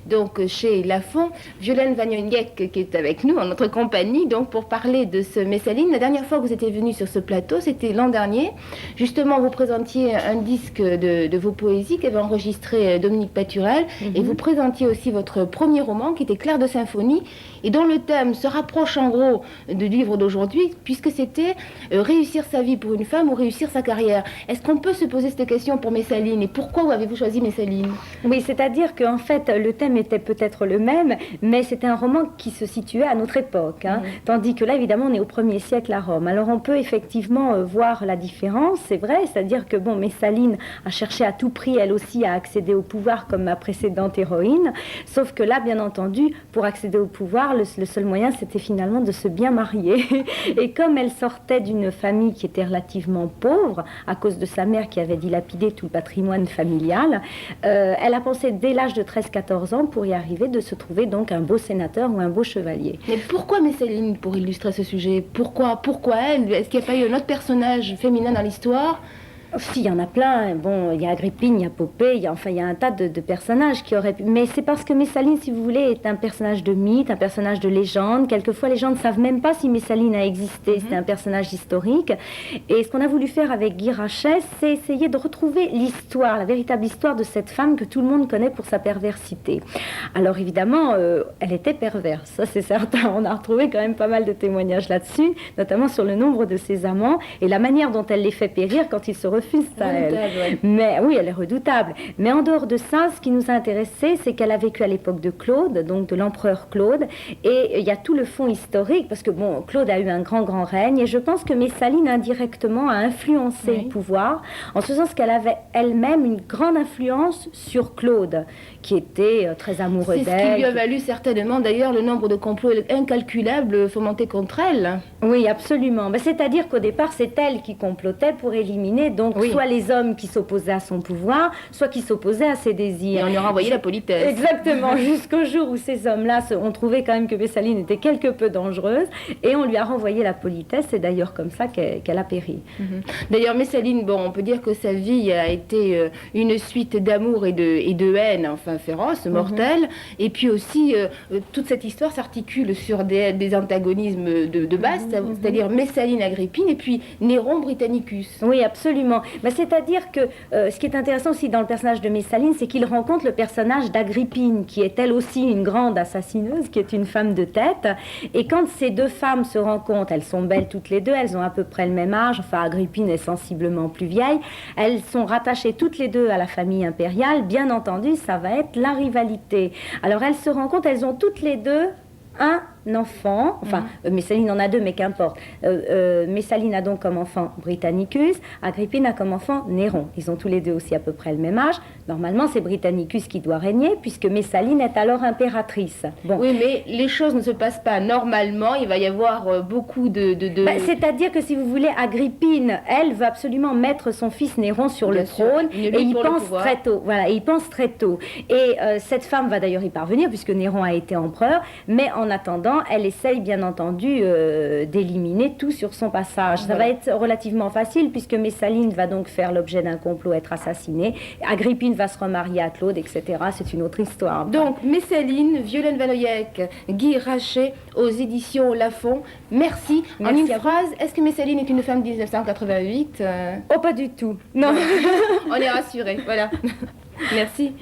Donc chez Lafon, Violaine Wagnoyek qui est avec nous en notre compagnie donc pour parler de ce Messaline. La dernière fois que vous étiez venu sur ce plateau, c'était l'an dernier. Justement, vous présentiez un disque de vos poésies qu'avait enregistré Dominique Paturel et vous présentiez aussi votre premier roman qui était Clair de symphonie et dont le thème se rapproche en gros du livre d'aujourd'hui puisque c'était réussir sa vie pour une femme ou réussir sa carrière. Est-ce qu'on peut se poser cette question pour Messaline et pourquoi avez-vous choisi Messaline? Oui, c'est-à-dire qu'en fait, le thème était peut-être le même, mais c'était un roman qui se situait à notre époque. Tandis que là, évidemment, on est au 1er siècle à Rome. Alors, on peut effectivement voir la différence, c'est vrai, c'est-à-dire que, bon, Messaline a cherché à tout prix, elle aussi, à accéder au pouvoir comme ma précédente héroïne, sauf que là, bien entendu, pour accéder au pouvoir, le seul moyen, c'était finalement de se bien marier. Et comme elle sortait d'une famille qui était relativement pauvre, à cause de sa mère qui avait dilapidé tout le patrimoine familial, elle a pensé dès l'âge de 13-14 ans pour y arriver de se trouver donc un beau sénateur ou un beau chevalier. Mais pourquoi Messaline pour illustrer ce sujet? Pourquoi elle? Est-ce qu'il n'y a pas eu un autre personnage féminin dans l'histoire? Il y en a plein. Bon, il y a Agrippine, il y a Popée, il y a un tas de personnages qui auraient pu... Mais c'est parce que Messaline, si vous voulez, est un personnage de mythe, un personnage de légende. Quelquefois, les gens ne savent même pas si Messaline a existé. C'est un personnage historique. Et ce qu'on a voulu faire avec Guy Rachet, c'est essayer de retrouver l'histoire, la véritable histoire de cette femme que tout le monde connaît pour sa perversité. Alors, évidemment, elle était perverse, ça c'est certain. On a retrouvé quand même pas mal de témoignages là-dessus, notamment sur le nombre de ses amants et la manière dont elle les fait périr quand ils se refusent à elle. Ouais. Mais oui, elle est redoutable. Mais en dehors de ça, ce qui nous a intéressé, c'est qu'elle a vécu à l'époque de Claude, donc de l'empereur Claude, et il y a tout le fond historique, parce que bon, Claude a eu un grand règne, et je pense que Messaline indirectement a influencé le pouvoir, en ce sens qu'elle avait elle-même une grande influence sur Claude, qui était très amoureux d'elle. C'est ce qui lui a valu certainement d'ailleurs le nombre de complots incalculables fomentés contre elle. Oui, absolument. Ben, c'est-à-dire qu'au départ, c'est elle qui complotait pour éliminer donc soit les hommes qui s'opposaient à son pouvoir, soit qui s'opposaient à ses désirs. Et on lui a renvoyé la politesse. Exactement, jusqu'au jour où ces hommes-là ont trouvé quand même que Messaline était quelque peu dangereuse, et on lui a renvoyé la politesse, c'est d'ailleurs comme ça qu'elle a péri. D'ailleurs, Messaline, bon, on peut dire que sa vie a été une suite d'amour et de haine, enfin féroce, mortelle, et puis aussi, toute cette histoire s'articule sur des antagonismes de base, c'est-à-dire Messaline Agrippine, et puis Néron Britannicus. Oui, absolument. Ben, c'est-à-dire que ce qui est intéressant aussi dans le personnage de Messaline, c'est qu'il rencontre le personnage d'Agrippine, qui est elle aussi une grande assassineuse, qui est une femme de tête. Et quand ces deux femmes se rencontrent, elles sont belles toutes les deux, elles ont à peu près le même âge, enfin Agrippine est sensiblement plus vieille, elles sont rattachées toutes les deux à la famille impériale, bien entendu, ça va être la rivalité. Alors elles se rencontrent, elles ont toutes les deux un enfant, enfin Messaline en a deux mais qu'importe. Messaline a donc comme enfant Britannicus, Agrippine a comme enfant Néron. Ils ont tous les deux aussi à peu près le même âge. Normalement c'est Britannicus qui doit régner puisque Messaline est alors impératrice. Bon. Oui, mais les choses ne se passent pas normalement, il va y avoir beaucoup de... C'est-à-dire que si vous voulez, Agrippine, elle veut absolument mettre son fils Néron sur le trône et il pense très tôt. Voilà, il pense très tôt. Et cette femme va d'ailleurs y parvenir puisque Néron a été empereur, mais en attendant elle essaye bien entendu d'éliminer tout sur son passage. Ça va être relativement facile puisque Messaline va donc faire l'objet d'un complot, être assassinée. Agrippine va se remarier à Claude, etc. C'est une autre histoire. Donc Messaline, Violaine Wagnoyek, Guy Rachet aux éditions Lafon. Merci. En une phrase, est-ce que Messaline est une femme de 1988 Oh, pas du tout. Non. On est rassurés, voilà. Merci.